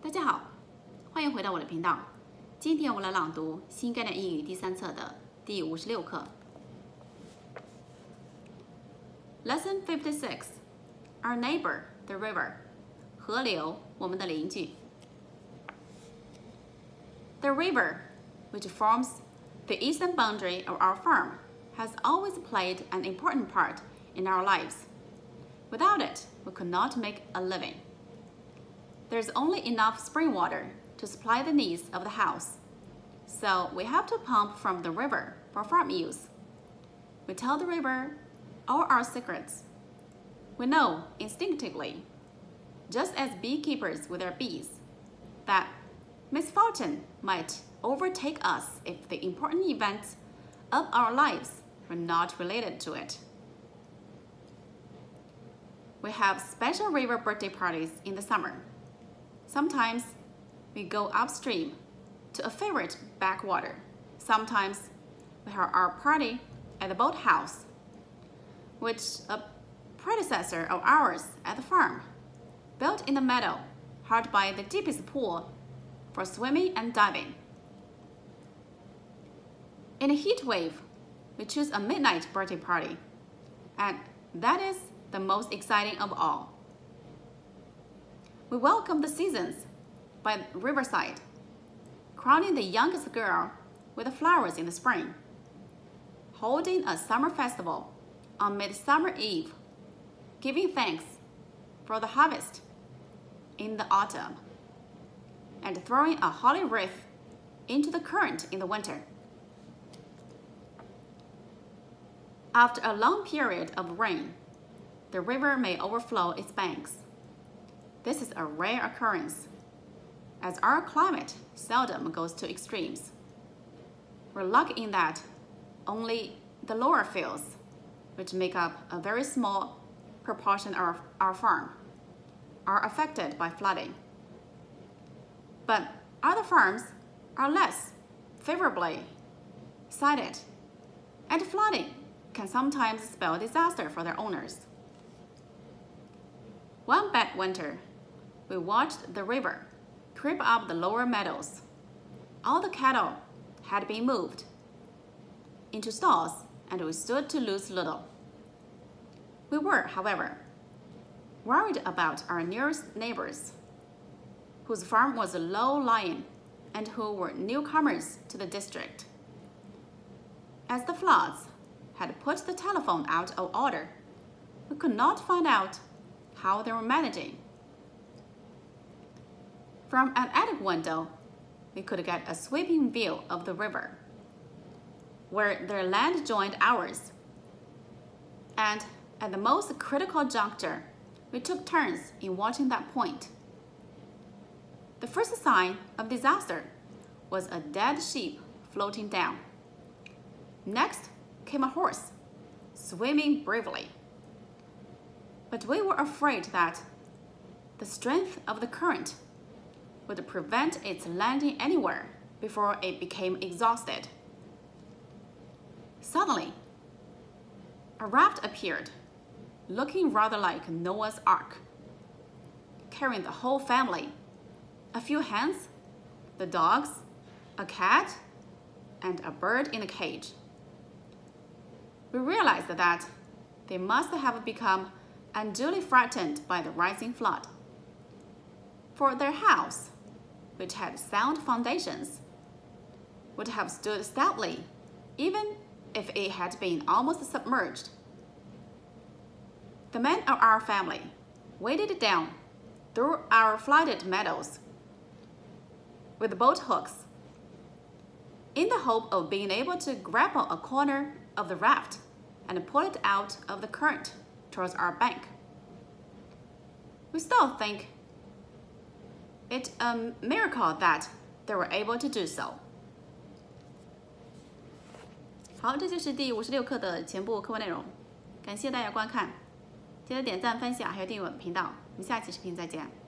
大家好，欢迎回到我的频道。今天我来朗读新概念英语第3册的第56课。Lesson 56 Our neighbor, the river. 河流，我们的邻居。The river, which forms the eastern boundary of our farm, has always played an important part in our lives. Without it, we could not make a living. There's only enough spring water to supply the needs of the house, so we have to pump from the river for farm use. We tell the river all our secrets. We know instinctively, just as beekeepers with their bees, that misfortune might overtake us if the important events of our lives were not related to it. We have special river birthday parties in the summer. Sometimes we go upstream to a favorite backwater. Sometimes we have our party at the boathouse, which a predecessor of ours at the farm, built in the meadow hard by the deepest pool for swimming and diving. In a heat wave, we choose a midnight birthday party, and that is the most exciting of all. We welcome the seasons by the riverside, crowning the youngest girl with the flowers in the spring, holding a summer festival on Midsummer Eve, giving thanks for the harvest in the autumn, and throwing a holly wreath into the current in the winter. After a long period of rain, the river may overflow its banks. This is a rare occurrence, as our climate seldom goes to extremes. We're lucky in that only the lower fields, which make up a very small proportion of our farm, are affected by flooding. But other farms are less favorably sited, and flooding can sometimes spell disaster for their owners. One bad winter, we watched the river creep up the lower meadows. All the cattle had been moved into stalls, and we stood to lose little. We were, however, worried about our nearest neighbors, whose farm was low-lying and who were newcomers to the district. As the floods had put the telephone out of order, we could not find out how they were managing. From an attic window, we could get a sweeping view of the river, where their land joined ours. And at the most critical juncture, we took turns in watching that point. The first sign of disaster was a dead sheep floating down. Next came a horse, swimming bravely. But we were afraid that the strength of the current would prevent its landing anywhere before it became exhausted. Suddenly, a raft appeared, looking rather like Noah's Ark, carrying the whole family, a few hens, the dogs, a cat, and a bird in a cage. We realized that they must have become unduly frightened by the rising flood, for their house, which had sound foundations, would have stood stoutly even if it had been almost submerged. The men of our family waded down through our flooded meadows with boat hooks, in the hope of being able to grapple a corner of the raft and pull it out of the current towards our bank. We still think it a miracle that they were able to do so. 好，这就是第56课的全部课文内容。感谢大家观看，记得点赞、分享还有订阅我的频道。我们下期视频再见。